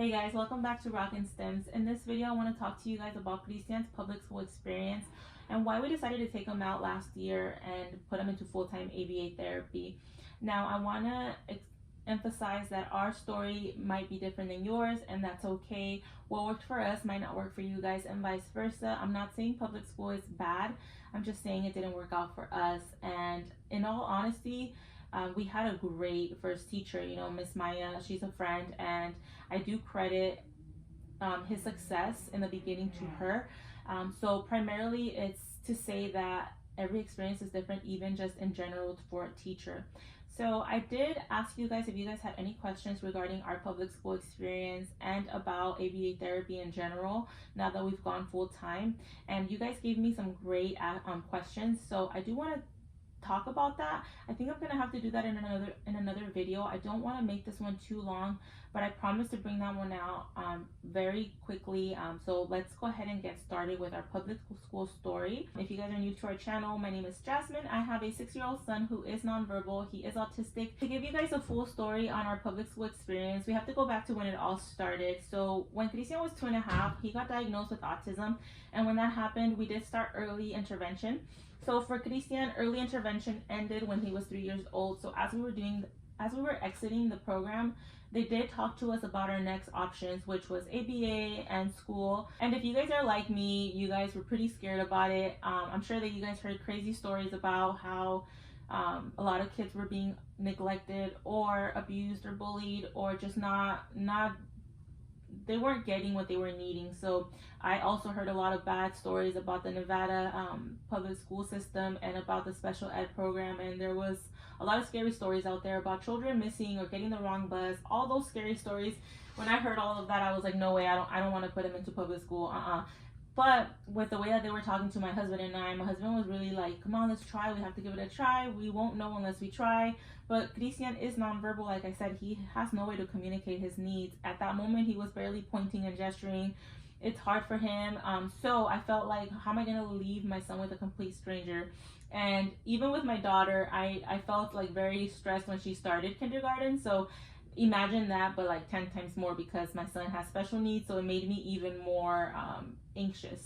Hey guys, welcome back to Rockin' Stems. In this video, I want to talk to you guys about Christian's public school experience and why we decided to take him out last year and put him into full-time ABA therapy. Now, I want to emphasize that our story might be different than yours, and that's okay. What worked for us might not work for you guys, and vice versa. I'm not saying public school is bad. I'm just saying it didn't work out for us. And in all honesty, we had a great first teacher, Miss Maya. She's a friend, and I do credit his success in the beginning to her. So primarily it's to say that every experience is different, even just in general for a teacher. So I did ask you guys if you guys had any questions regarding our public school experience and about ABA therapy in general now that we've gone full time. And you guys gave me some great questions. So I do want to talk about that. I think I'm gonna have to do that in another video. I don't want to make this one too long, but I promise to bring that one out very quickly. So let's go ahead and get started with our public school story. If you guys are new to our channel, my name is Jasmine. I have a 6-year-old son who is nonverbal. He is autistic. To give you guys a full story on our public school experience, we have to go back to when it all started. So when Christian was 2.5, he got diagnosed with autism, and when that happened, we did start early intervention. So for Christian, early intervention ended when he was 3 years old. So as we were exiting the program, they did talk to us about our next options, which was ABA and school. And if you guys are like me, you guys were pretty scared about it. I'm sure that you guys heard crazy stories about how a lot of kids were being neglected or abused or bullied, or just they weren't getting what they were needing. So I also heard a lot of bad stories about the Nevada public school system and about the special ed program, and there was a lot of scary stories out there about children missing or getting the wrong bus. All those scary stories. When I heard all of that, I was like, no way, I don't want to put him into public school. But with the way that they were talking to my husband and I, my husband was really like, come on, let's try. We have to give it a try. We won't know unless we try. But Christian is nonverbal. Like I said, he has no way to communicate his needs. At that moment, he was barely pointing and gesturing. It's hard for him. So I felt like, how am I going to leave my son with a complete stranger? And even with my daughter, I felt like very stressed when she started kindergarten. So imagine that, but like 10 times more, because my son has special needs. So it made me even more anxious.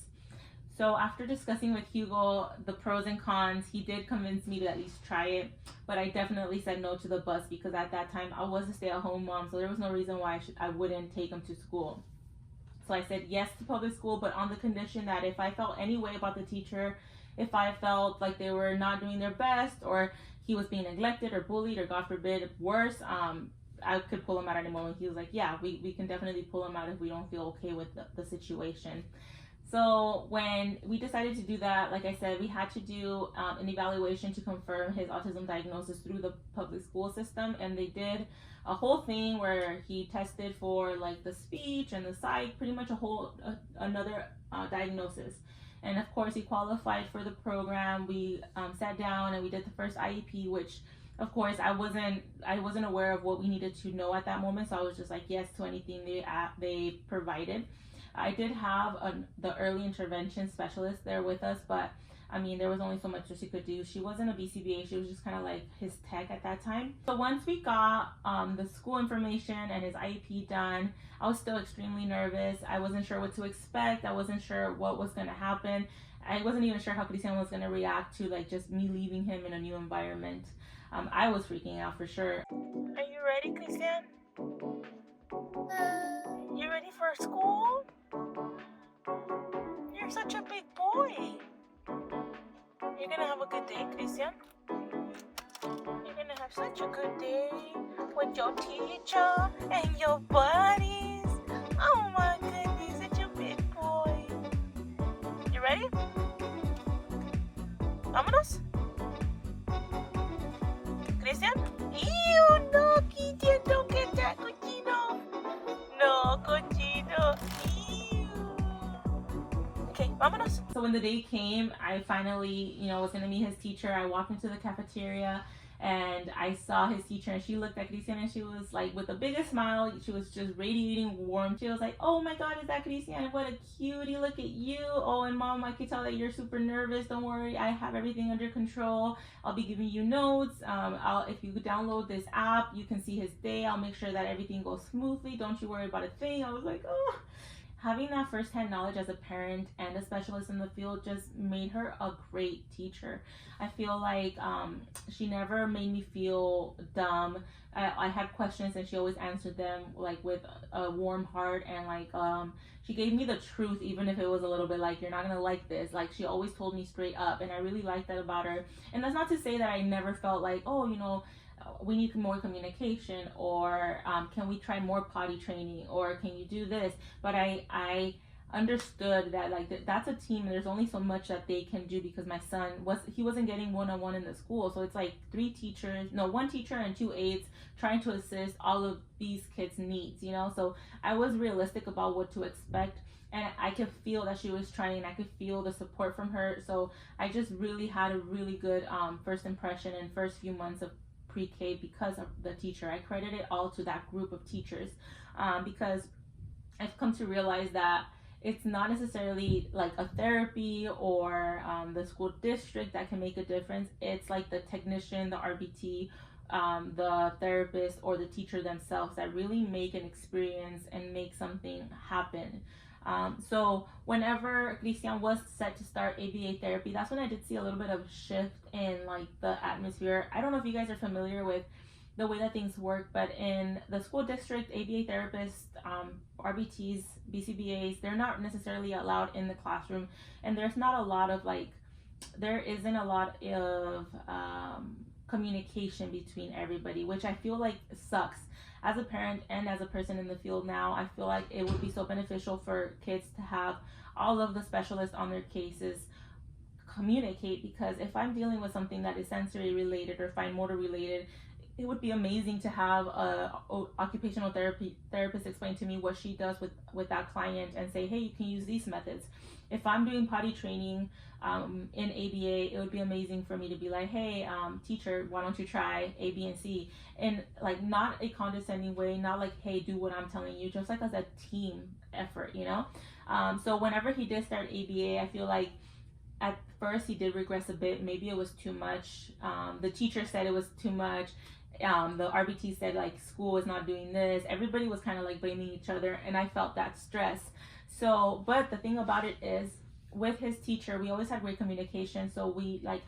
So after discussing with Hugo the pros and cons, he did convince me to at least try it, but I definitely said no to the bus, because at that time I was a stay-at-home mom, so there was no reason why I wouldn't take him to school. So I said yes to public school, but on the condition that if I felt any way about the teacher, if I felt like they were not doing their best, or he was being neglected or bullied, or God forbid worse, I could pull him out at any moment. He was like, yeah, we can definitely pull him out if we don't feel okay with the situation. So when we decided to do that, like I said, we had to do an evaluation to confirm his autism diagnosis through the public school system. And they did a whole thing where he tested for like the speech and the sight, pretty much another diagnosis. And of course, he qualified for the program. We sat down and we did the first IEP, which of course I wasn't aware of what we needed to know at that moment. So I was just like yes to anything they provided. I did have the early intervention specialist there with us, but I mean, there was only so much that she could do. She wasn't a BCBA, she was just kind of like his tech at that time. So once we got the school information and his IEP done, I was still extremely nervous. I wasn't sure what to expect. I wasn't sure what was going to happen. I wasn't even sure how Christian was going to react to like just me leaving him in a new environment. I was freaking out for sure. Are you ready, Christian? You ready for school? You're such a big boy. You're gonna have a good day, Christian. You're gonna have such a good day with your teacher and your buddies. Oh my goodness, such a big boy. You ready? Vámonos. Christian? Ew, no, Christian, don't get that cochino. No, cochino. Okay, vámonos. So when the day came, I finally, was going to meet his teacher. I walked into the cafeteria and I saw his teacher, and she looked at Christian, and she was like, with the biggest smile, she was just radiating warmth. She was like, oh my God, is that Christian? What a cutie, look at you. Oh, and mom, I could tell that you're super nervous. Don't worry, I have everything under control. I'll be giving you notes. If you download this app, you can see his day. I'll make sure that everything goes smoothly. Don't you worry about a thing. I was like, oh. Having that firsthand knowledge as a parent and a specialist in the field just made her a great teacher. I feel like she never made me feel dumb. I had questions and she always answered them like with a warm heart, and like she gave me the truth, even if it was a little bit like, you're not gonna like this. Like, she always told me straight up, and I really liked that about her. And that's not to say that I never felt like, oh, we need more communication, or can we try more potty training, or can you do this? But I understood that like that's a team, and there's only so much that they can do, because my son wasn't getting one-on-one in the school, so it's like one teacher and 2 aides trying to assist all of these kids' needs, so I was realistic about what to expect. And I could feel that she was trying, and I could feel the support from her. So I just really had a really good first impression and first few months of pre-K because of the teacher. I credit it all to that group of teachers, because I've come to realize that it's not necessarily like a therapy or the school district that can make a difference. It's like the technician, the RBT, the therapist, or the teacher themselves that really make an experience and make something happen. So whenever Christian was set to start ABA therapy, that's when I did see a little bit of shift in like the atmosphere. I don't know if you guys are familiar with the way that things work, but in the school district, ABA therapists, RBTs, BCBAs, they're not necessarily allowed in the classroom, and there isn't a lot of communication between everybody, which I feel like sucks. As a parent and as a person in the field now, I feel like it would be so beneficial for kids to have all of the specialists on their cases communicate, because if I'm dealing with something that is sensory related or fine motor related, it would be amazing to have a occupational therapist explain to me what she does with that client and say, hey, you can use these methods. If I'm doing potty training in ABA, it would be amazing for me to be like, hey, teacher, why don't you try A, B, and C? And like, not a condescending way, not like, hey, do what I'm telling you, just like as a team effort, So whenever he did start ABA, I feel like at first he did regress a bit. Maybe it was too much. The teacher said it was too much. The RBT said like school is not doing this. Everybody was kind of like blaming each other, and I felt that stress. So, but the thing about it is, with his teacher, we always had great communication. So we like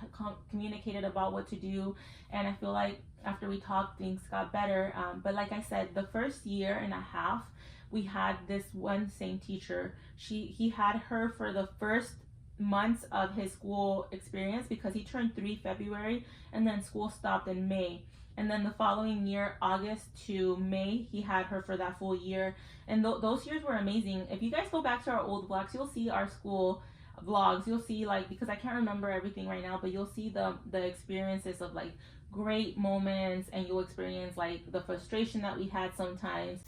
communicated about what to do, and I feel like after we talked, things got better. But like I said, the first year and a half, we had this one same teacher. He had her for the first months of his school experience, because he turned 3 February, and then school stopped in May. And then the following year, August to May, he had her for that full year. And those years were amazing. If you guys go back to our old vlogs, you'll see our school vlogs. You'll see, like, because I can't remember everything right now, but you'll see the experiences of like great moments, and you'll experience like the frustration that we had sometimes.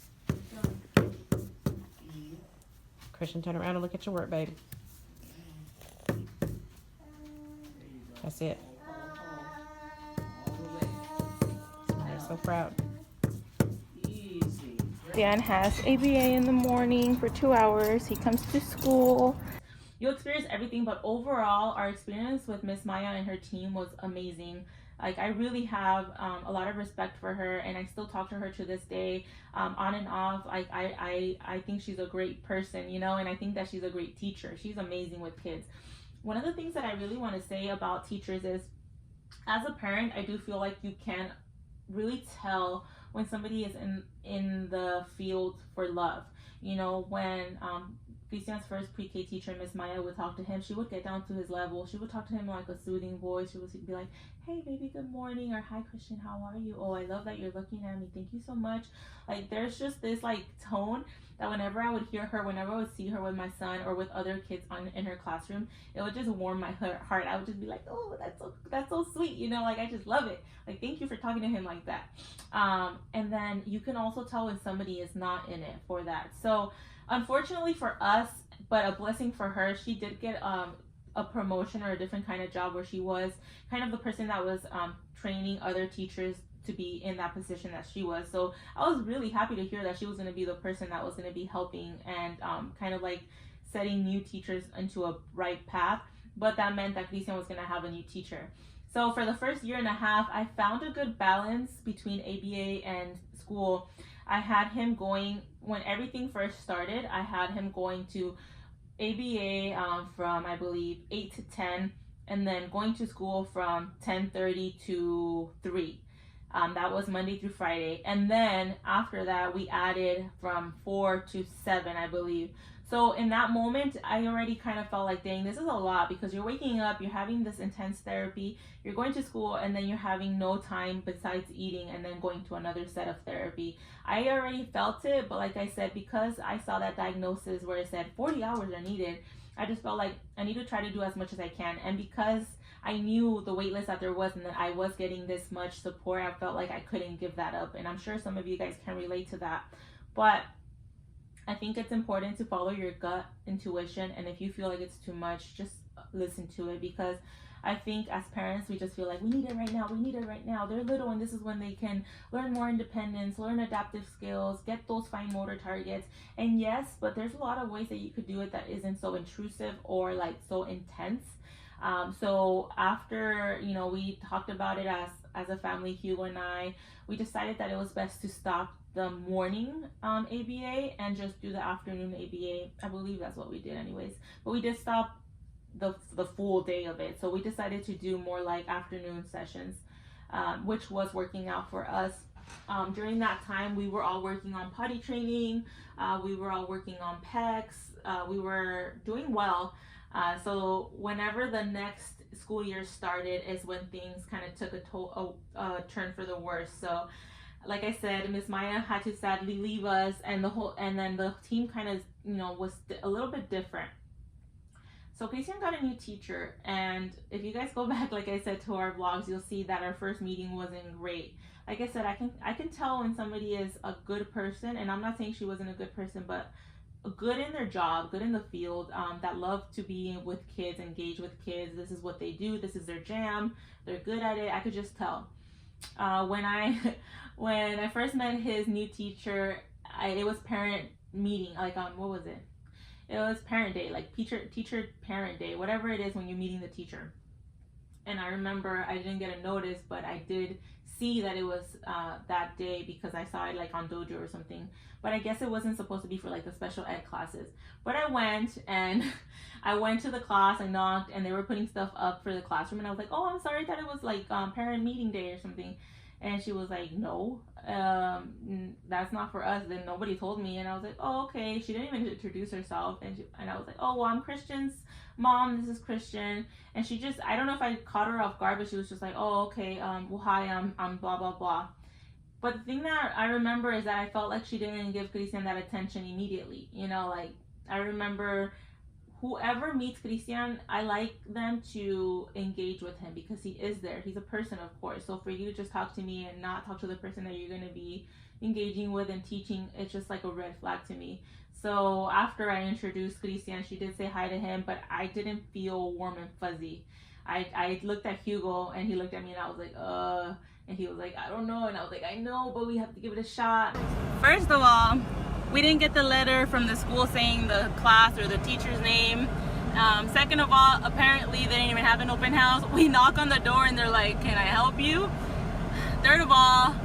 Christian, turn around and look at your work, baby. That's it. I'm so proud. Dan has ABA in the morning for 2 hours. He comes to school. You'll experience everything, but overall, our experience with Miss Maya and her team was amazing. Like, I really have a lot of respect for her, and I still talk to her to this day, on and off. Like, I think she's a great person, and I think that she's a great teacher. She's amazing with kids. One of the things that I really want to say about teachers is, as a parent, I do feel like you can really tell when somebody is in the field for love. When Christian's first pre-K teacher, Miss Maya, would talk to him, she would get down to his level. She would talk to him like a soothing voice. She would be like, hey baby, good morning, or hi Christian, how are you? Oh, I love that you're looking at me, thank you so much. Like, there's just this like tone that whenever I would hear her, whenever I would see her with my son or with other kids in her classroom, it would just warm my heart. I would just be like, oh, that's so sweet, like, I just love it. Like, thank you for talking to him like that. And then you can also tell when somebody is not in it for that. So unfortunately for us, but a blessing for her, she did get a promotion or a different kind of job where she was kind of the person that was training other teachers to be in that position that she was. So I was really happy to hear that she was going to be the person that was going to be helping and kind of like setting new teachers into a right path. But that meant that Christian was going to have a new teacher. So for the first year and a half, I found a good balance between ABA and school. I had him going, when everything first started, I had him going to ABA from, I believe, 8 to 10, and then going to school from 10:30 to 3. That was Monday through Friday. And then after that, we added from 4 to 7, I believe. So in that moment, I already kind of felt like, dang, this is a lot, because you're waking up, you're having this intense therapy, you're going to school, and then you're having no time besides eating and then going to another set of therapy. I already felt it, but like I said, because I saw that diagnosis where it said 40 hours are needed, I just felt like I need to try to do as much as I can. And because I knew the wait list that there was and that I was getting this much support, I felt like I couldn't give that up. And I'm sure some of you guys can relate to that. But I think it's important to follow your gut intuition, and if you feel like it's too much, just listen to it, because I think as parents, we just feel like we need it right now, we need it right now. They're little and this is when they can learn more independence, learn adaptive skills, get those fine motor targets. And yes, but there's a lot of ways that you could do it that isn't so intrusive or like so intense. So after, we talked about it as a family, Hugo and I, we decided that it was best to stop the morning ABA and just do the afternoon ABA. I believe that's what we did anyways. But we did stop the full day of it. So we decided to do more like afternoon sessions, which was working out for us. During that time, we were all working on potty training. We were all working on PECs. We were doing well. So whenever the next school year started is when things kind of took a turn for the worse. So like I said, Miss Maya had to sadly leave us, and then the team kind of, was a little bit different. So Christian got a new teacher, and if you guys go back, like I said, to our vlogs, you'll see that our first meeting wasn't great. Like I said, I can tell when somebody is a good person, and I'm not saying she wasn't a good person, but good in their job, good in the field, that love to be with kids, engage with kids. This is what they do. This is their jam. They're good at it. I could just tell. When I first met his new teacher, it was parent meeting. Like what was it? It was parent day, like teacher parent day, whatever it is when you're meeting the teacher. And I remember I didn't get a notice, but I did see that it was that day because I saw it like on Dojo or something. But I guess it wasn't supposed to be for like the special ed classes. But I went, and I went to the class, I knocked, and they were putting stuff up for the classroom, and I was like, oh, I'm sorry, I thought it was like parent meeting day or something. And she was like, no, that's not for us. Then nobody told me. And I was like, oh, okay. She didn't even introduce herself. And I was like, oh, well, I'm Christian's mom. This is Christian. And she just, I don't know if I caught her off guard, but she was just like, oh, okay. Well, hi, I'm blah, blah, blah. But the thing that I remember is that I felt like she didn't give Christian that attention immediately. Like I remember whoever meets Christian, I like them to engage with him because he is there. He's a person, of course. So for you to just talk to me and not talk to the person that you're going to be engaging with and teaching, it's just like a red flag to me. So after I introduced Christian, she did say hi to him, but I didn't feel warm and fuzzy. I looked at Hugo, and he looked at me, and I was like, and he was like, I don't know. And I was like, I know, but we have to give it a shot. First of all, we didn't get the letter from the school saying the class or the teacher's name. Second of all, apparently they didn't even have an open house. We knock on the door and they're like, can I help you? Third of all,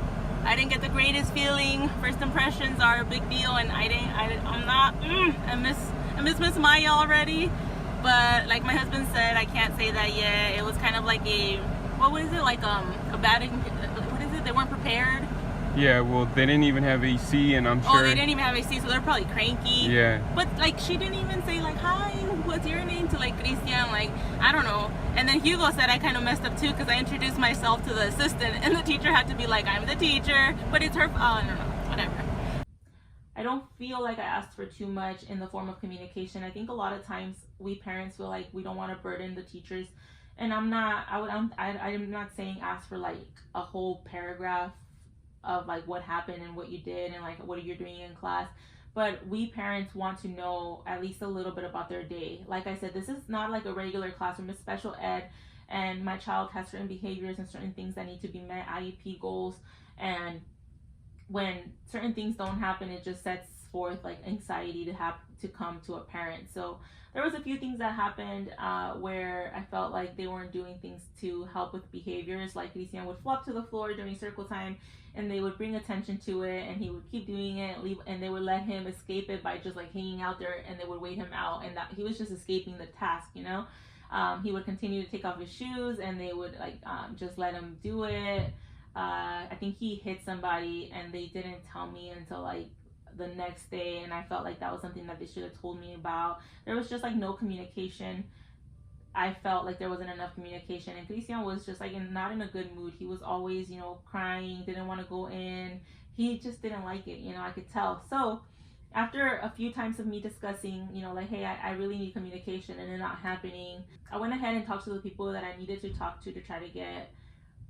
I didn't get the greatest feeling. First impressions are a big deal, and I miss Miss Maya already. But like my husband said, I can't say that yet. It was kind of like a bad, what is it? They weren't prepared. Yeah, well, they didn't even have AC, and I'm sure... Oh, they didn't even have AC, so they're probably cranky. Yeah. But, like, she didn't even say, like, hi, what's your name, to, like, Christian, like, I don't know. And then Hugo said I kind of messed up, too, because I introduced myself to the assistant, and the teacher had to be like, I'm the teacher, but it's her... I don't know, whatever. I don't feel like I asked for too much in the form of communication. I think a lot of times we parents feel like we don't want to burden the teachers, and I'm not saying ask for, like, a whole paragraph of like what happened and what you did and like what you're doing in class, but we parents want to know at least a little bit about their day. Like I said, this is not like a regular classroom, it's special ed, and my child has certain behaviors and certain things that need to be met, IEP goals, and when certain things don't happen, it just sets forth like anxiety to come to a parent. So there was a few things that happened where I felt like they weren't doing things to help with behaviors. Like Christian would flop to the floor during circle time, and they would bring attention to it, and he would keep doing it, and they would let him escape it by just like hanging out there, and they would wait him out, and that he was just escaping the task, you know. He would continue to take off his shoes, and they would like just let him do it. I think he hit somebody, and they didn't tell me until like the next day, and I felt like that was something that they should have told me about. There was just like no communication. I felt like there wasn't enough communication, and Christian was just like not in a good mood. He was always, you know, crying, didn't want to go in. He just didn't like it, you know, I could tell. So after a few times of me discussing, you know, like, hey, I really need communication and it not happening, I went ahead and talked to the people that I needed to talk to try to get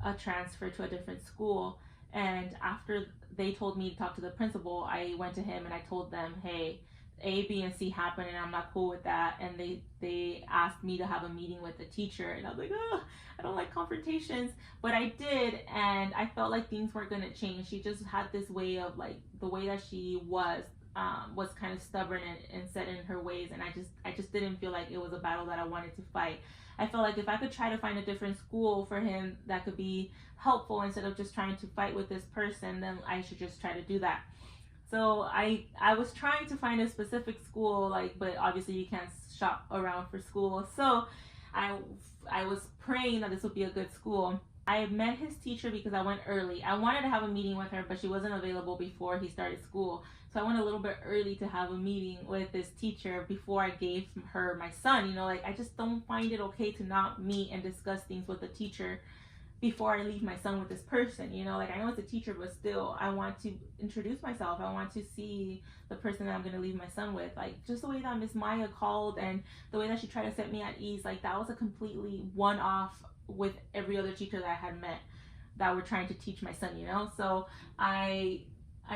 a transfer to a different school. And after they told me to talk to the principal, I went to him and I told them, hey, A, B, and C happened and I'm not cool with that. And they asked me to have a meeting with the teacher, and I was like, oh, I don't like confrontations. But I did, and I felt like things weren't gonna change. She just had this way of like, the way that she was kind of stubborn and set in her ways, and I just didn't feel like it was a battle that I wanted to fight. I felt like if I could try to find a different school for him that could be helpful instead of just trying to fight with this person, then I should just try to do that. So I was trying to find a specific school, like, but obviously you can't shop around for school. So I was praying that this would be a good school. I met his teacher because I went early. I wanted to have a meeting with her, but she wasn't available before he started school. So I went a little bit early to have a meeting with this teacher before I gave her my son. You know, like, I just don't find it okay to not meet and discuss things with the teacher before I leave my son with this person. You know, like, I know it's a teacher, but still, I want to introduce myself. I want to see the person that I'm going to leave my son with. Like, just the way that Miss Maya called and the way that she tried to set me at ease, like, that was a completely one-off with every other teacher that I had met that were trying to teach my son, you know? So I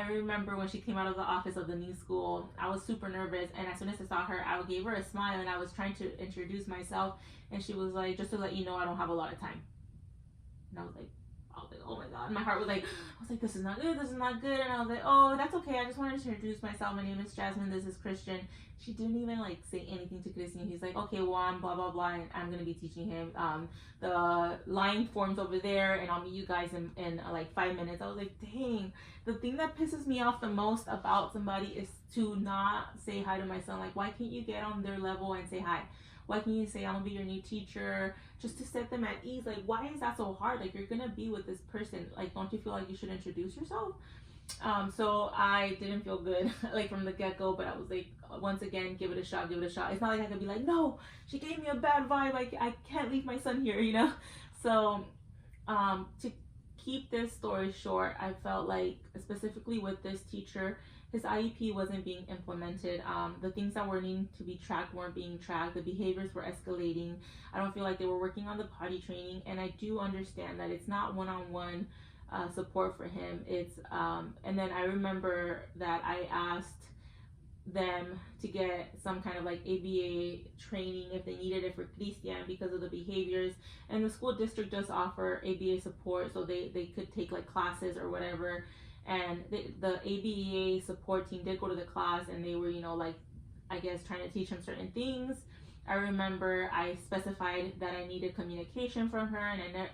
remember when she came out of the office of the new school, I was super nervous, and as soon as I saw her, I gave her a smile, and I was trying to introduce myself, and she was like, just to let you know, I don't have a lot of time. And I was like, oh my god. My heart was like, this is not good, this is not good. And I was like, oh, that's okay. I just wanted to introduce myself. My name is Jasmine, this is Christian. She didn't even like say anything to Christian. He's like, okay, well, I'm blah blah blah, and I'm gonna be teaching him the line forms over there, and I'll meet you guys in like 5 minutes. I was like, dang. The thing that pisses me off the most about somebody is to not say hi to my son. Like, why can't you get on their level and say hi? Why can't you say, I'm gonna be your new teacher, just to set them at ease? Like, why is that so hard? Like, you're gonna be with this person. Like, don't you feel like you should introduce yourself? So I didn't feel good, like, from the get-go, but I was like, once again, give it a shot, give it a shot. It's not like I could be like, no, she gave me a bad vibe, like, I can't leave my son here, you know? So, to keep this story short, I felt like, specifically with this teacher, his IEP wasn't being implemented. The things that were needing to be tracked weren't being tracked. The behaviors were escalating. I don't feel like they were working on the potty training, and I do understand that it's not one-on-one support for him. It's and then I remember that I asked them to get some kind of like ABA training if they needed it for Christian because of the behaviors, and the school district does offer ABA support, so they could take like classes or whatever. And the ABA support team did go to the class, and they were, you know, like, I guess trying to teach him certain things. I remember I specified that I needed communication from her,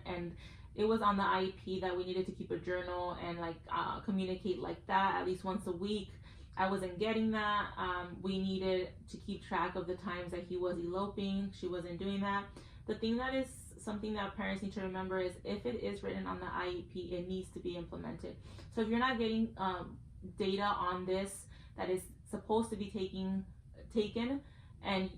and it was on the IEP that we needed to keep a journal and like communicate like that at least once a week. I wasn't getting that. We needed to keep track of the times that he was eloping. She wasn't doing that. The thing that is something that parents need to remember is if it is written on the IEP, it needs to be implemented. So if you're not getting data on this that is supposed to be taken, and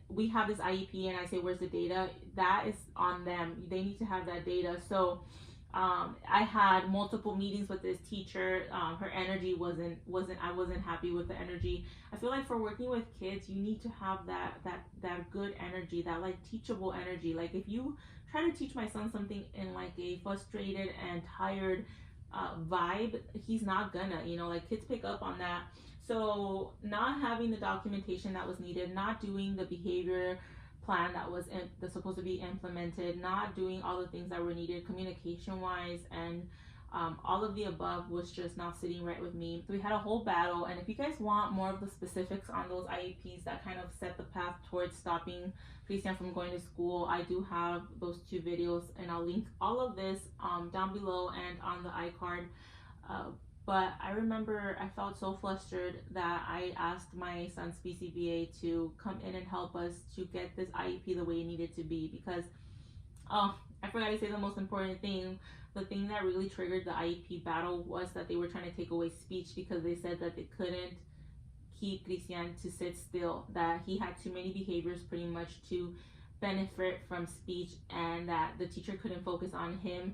we have this IEP and I say, where's the data? That is on them. They need to have that data. So I had multiple meetings with this teacher. Her energy I wasn't happy with the energy. I feel like for working with kids, you need to have that good energy, that like teachable energy. Like, if you try to teach my son something in like a frustrated and tired vibe, he's not gonna, you know, like, kids pick up on that. So not having the documentation that was needed, not doing the behavior plan that was that's supposed to be implemented, not doing all the things that were needed communication wise, and all of the above was just not sitting right with me. So we had a whole battle, and if you guys want more of the specifics on those IEPs that kind of set the path towards stopping Christian from going to school, I do have those 2 videos, and I'll link all of this down below and on the iCard. But I remember I felt so flustered that I asked my son's BCBA to come in and help us to get this IEP the way it needed to be, because I forgot to say the most important thing. The thing that really triggered the IEP battle was that they were trying to take away speech, because they said that they couldn't keep Christian to sit still, that he had too many behaviors pretty much to benefit from speech, and that the teacher couldn't focus on him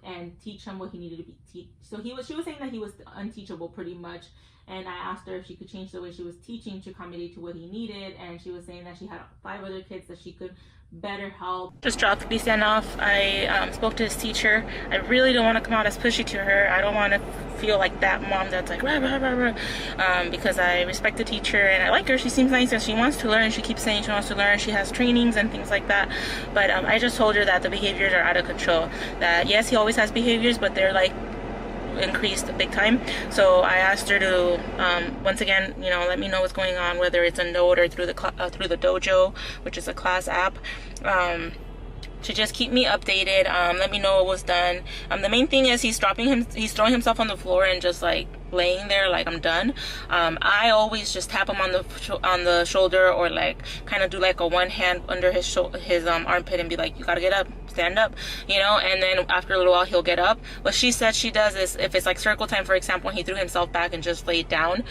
and teach him what he needed to be teach. So she was saying that he was unteachable pretty much, and I asked her if she could change the way she was teaching to accommodate to what he needed, and she was saying that she had 5 other kids that she could better help. Just dropped Christian off. I spoke to his teacher. I really don't want to come out as pushy to her. I don't want to feel like that mom that's like rah, rah, rah, rah. Because I respect the teacher and I like her. She seems nice and she wants to learn. She keeps saying she wants to learn. She has trainings and things like that. But I just told her that the behaviors are out of control. That yes, he always has behaviors, but they're like increased big time. So I asked her to once again, let me know what's going on, whether it's a note or through the dojo, which is a class app, to just keep me updated. Let me know what was done. The main thing is he's throwing himself on the floor and just like laying there like I'm done. I always just tap him on the shoulder, or like kind of do like a one hand under his armpit and be like, you gotta get up, stand up, and then after a little while he'll get up. What she said she does is, if it's like circle time, for example, when he threw himself back and just laid down,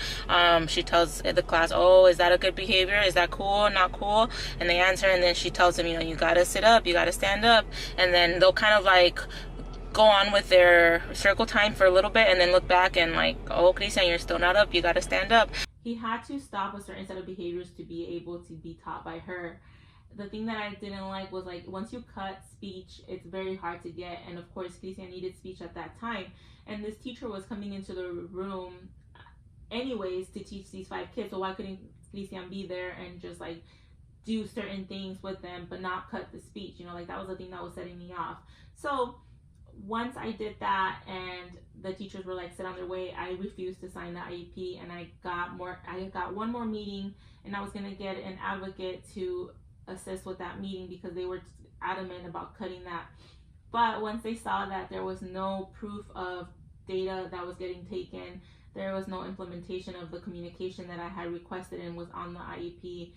she tells the class, oh, is that a good behavior? Is that cool? Not cool? And they answer, and then she tells them, you gotta sit up, you gotta stand up, and then they'll kind of like go on with their circle time for a little bit and then look back and like, oh, Christian, you're still not up, you gotta stand up. He had to stop a certain set of behaviors to be able to be taught by her. The thing that I didn't like was, like, once you cut speech, it's very hard to get, and of course Christian needed speech at that time, and this teacher was coming into the room anyways to teach these 5 kids, so why couldn't Christian be there and just like do certain things with them but not cut the speech? Like, that was the thing that was setting me off. So once I did that and the teachers were like set on their way, I refused to sign the IEP, and I got one more meeting, and I was gonna get an advocate to assist with that meeting because they were adamant about cutting that. But once they saw that there was no proof of data that was getting taken, there was no implementation of the communication that I had requested and was on the IEP,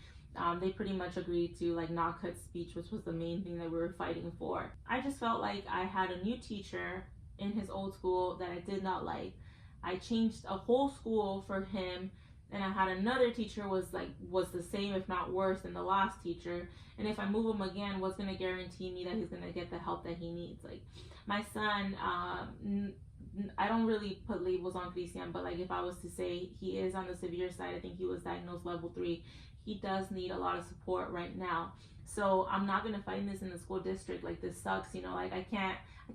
they pretty much agreed to like not cut speech, which was the main thing that we were fighting for. I just felt like I had a new teacher in his old school that I did not like. I changed a whole school for him, and I had another teacher was the same if not worse than the last teacher, and if I move him again, what's going to guarantee me that he's going to get the help that he needs? Like, my son, I don't really put labels on Christian, but like if I was to say he is on the severe side, I think he was diagnosed level 3. He does need a lot of support right now. So I'm not gonna fight this in the school district. Like, this sucks, like I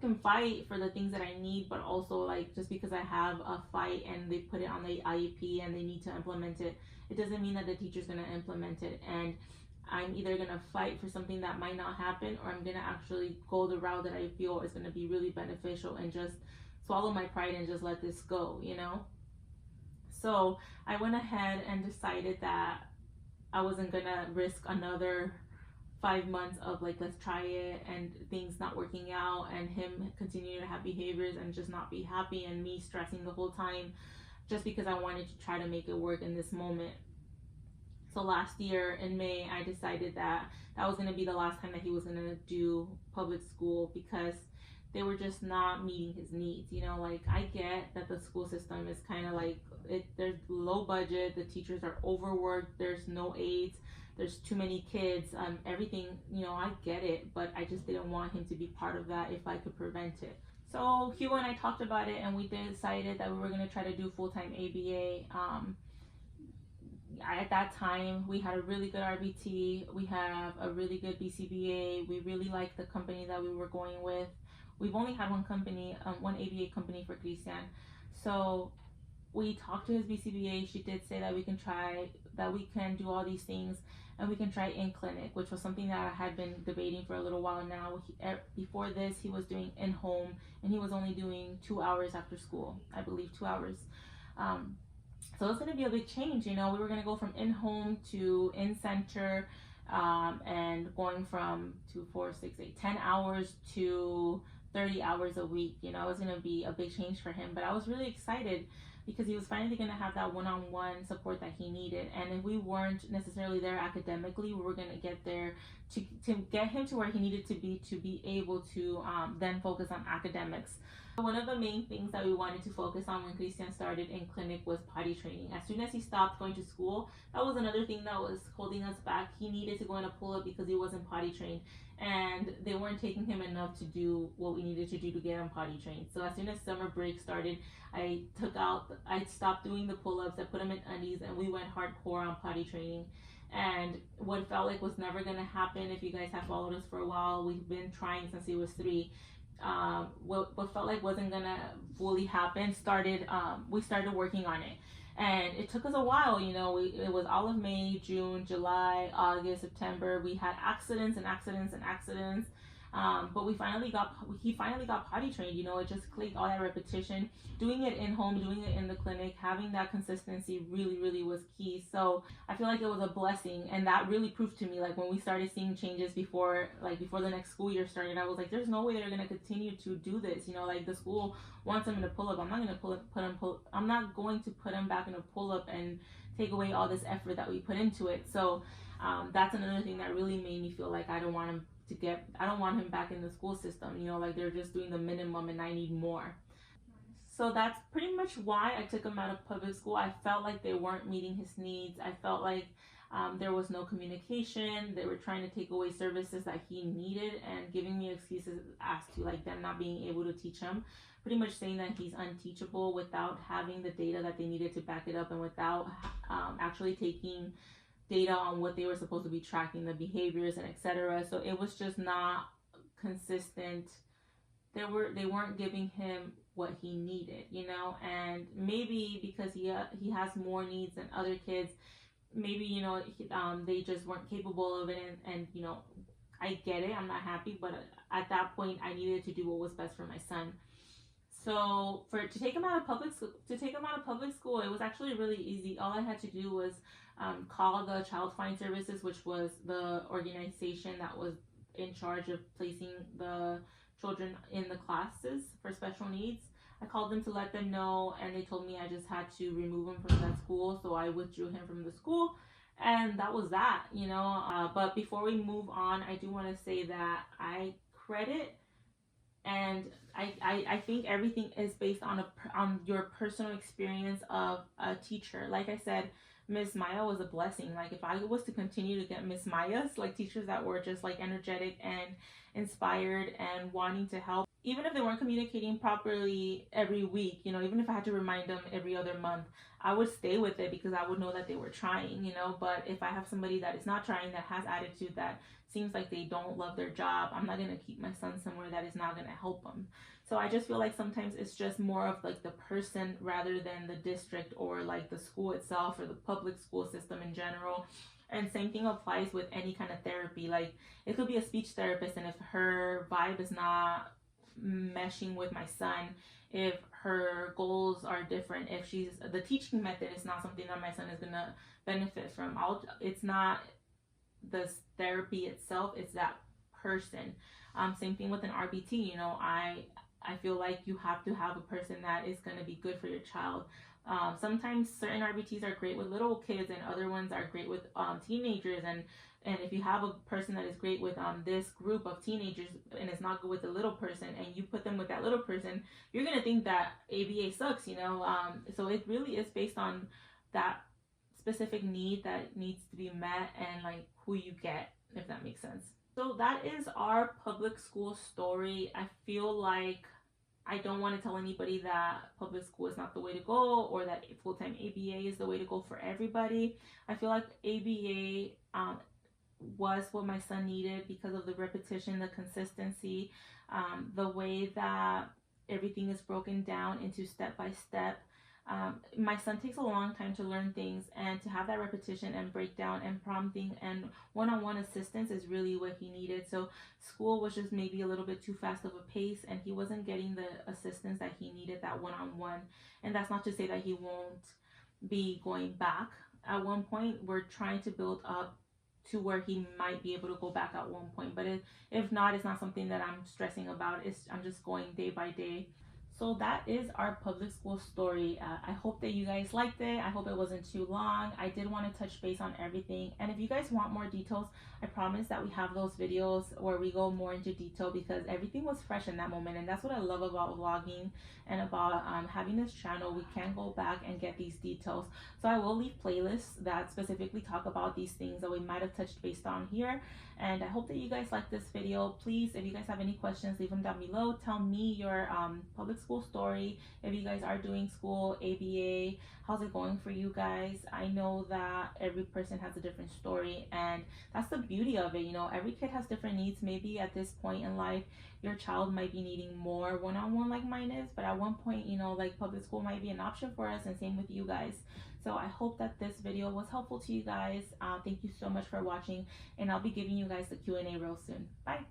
can fight for the things that I need, but also like just because I have a fight and they put it on the IEP and they need to implement it, it doesn't mean that the teacher's gonna implement it. And I'm either gonna fight for something that might not happen, or I'm gonna actually go the route that I feel is gonna be really beneficial and just swallow my pride and just let this go, So I went ahead and decided that I wasn't gonna risk another 5 months of like, let's try it, and things not working out, and him continuing to have behaviors and just not be happy, and me stressing the whole time just because I wanted to try to make it work in this moment. So last year in May, I decided that was going to be the last time that he was going to do public school, because they were just not meeting his needs. Like, I get that the school system is kind of like, there's low budget, the teachers are overworked, there's no aides, there's too many kids, everything, I get it, but I just didn't want him to be part of that if I could prevent it. So Hugo and I talked about it, and we decided that we were going to try to do full-time ABA. At that time, we had a really good RBT, we have a really good BCBA, we really liked the company that we were going with. We've only had one ABA company for Christian. So we talked to his BCBA. She did say that we can do all these things, and we can try in clinic, which was something that I had been debating for a little while now. Before this, he was doing in home, and he was only doing 2 hours after school, I believe 2 hours. So it's going to be a big change. We were going to go from in home to in center, and going from 2, 4, 6, 8, 10 hours to 30 hours a week. It was going to be a big change for him, but I was really excited because he was finally going to have that one-on-one support that he needed. And if we weren't necessarily there academically, we were going to get there to get him to where he needed to be able to then focus on academics. One of the main things that we wanted to focus on when Christian started in clinic was potty training. As soon as he stopped going to school, that was another thing that was holding us back. He needed to go in a pull-up because he wasn't potty trained, and they weren't taking him enough to do what we needed to do to get him potty trained. So as soon as summer break started, I stopped doing the pull-ups, I put him in undies, and we went hardcore on potty training. And what felt like was never going to happen, if you guys have followed us for a while, we've been trying since he was 3. What felt like wasn't gonna fully happen we started working on it, and it took us a while. It was all of May, June, July, August, September. We had accidents and accidents and accidents, but he finally got potty trained. It just clicked. All that repetition, doing it in home, doing it in the clinic, having that consistency really was key. So I feel like it was a blessing, and that really proved to me, like, when we started seeing changes before the next school year started, I was like, there's no way they're gonna continue to do this. Like, the school wants them to pull up. I'm not going to put him back in a pull up and take away all this effort that we put into it. So that's another thing that really made me feel like I don't want him back in the school system. Like, they're just doing the minimum and I need more. So that's pretty much why I took him out of public school. I felt like they weren't meeting his needs. I felt like there was no communication. They were trying to take away services that he needed and giving me excuses as to, like, them not being able to teach him. Pretty much saying that he's unteachable without having the data that they needed to back it up, and without actually taking data on what they were supposed to be tracking, the behaviors and etc. So it was just not consistent. They weren't giving him what he needed, and maybe because he has more needs than other kids, maybe they just weren't capable of it, and I get it. I'm not happy, but at that point I needed to do what was best for my son. So to take him out of public school, it was actually really easy. All I had to do was call the Child Find Services, which was the organization that was in charge of placing the children in the classes for special needs. I called them to let them know, and they told me I just had to remove him from that school. So I withdrew him from the school, and that was that. But before we move on, I do want to say that I credit, and I think everything is based on your personal experience of a teacher. Like I said, Miss Maya was a blessing. Like, if I was to continue to get Miss Mayas, like teachers that were just like energetic and inspired and wanting to help, even if they weren't communicating properly every week, even if I had to remind them every other month, I would stay with it because I would know that they were trying, But if I have somebody that is not trying, that has attitude, that seems like they don't love their job, I'm not going to keep my son somewhere that is not going to help them. So I just feel like sometimes it's just more of like the person rather than the district or like the school itself or the public school system in general. And same thing applies with any kind of therapy. Like, it could be a speech therapist, and if her vibe is not meshing with my son, if her goals are different, if the teaching method is not something that my son is gonna benefit from, it's not the therapy itself, it's that person. Same thing with an RBT. I feel like you have to have a person that is going to be good for your child. Sometimes certain RBTs are great with little kids, and other ones are great with teenagers. And if you have a person that is great with this group of teenagers and is not good with the little person, and you put them with that little person, you're going to think that ABA sucks, So it really is based on that specific need that needs to be met, and like who you get, if that makes sense. So that is our public school story. I feel like I don't want to tell anybody that public school is not the way to go, or that full-time ABA is the way to go for everybody. I feel like ABA was what my son needed because of the repetition, the consistency, the way that everything is broken down into step by step. My son takes a long time to learn things, and to have that repetition and breakdown and prompting and one-on-one assistance is really what he needed. So school was just maybe a little bit too fast of a pace, and he wasn't getting the assistance that he needed, that one-on-one. And that's not to say that he won't be going back at one point. We're trying to build up to where he might be able to go back at one point, but if not, it's not something that I'm stressing about. I'm just going day by day. So that is our public school story. I hope that you guys liked it. I hope it wasn't too long. I did want to touch base on everything. And if you guys want more details, I promise that we have those videos where we go more into detail, because everything was fresh in that moment. And that's what I love about vlogging and about having this channel. We can go back and get these details. So I will leave playlists that specifically talk about these things that we might have touched based on here. And I hope that you guys like this video. Please, if you guys have any questions, leave them down below. Tell me your public school story. If you guys are doing school, ABA, how's it going for you guys? I know that every person has a different story, and that's the beauty of it. You know, every kid has different needs. Maybe at this point in life, your child might be needing more one-on-one like mine is, but at one point, you know, like public school might be an option for us, and same with you guys. So I hope that this video was helpful to you guys. Thank you so much for watching, and I'll be giving you guys the Q&A real soon. Bye.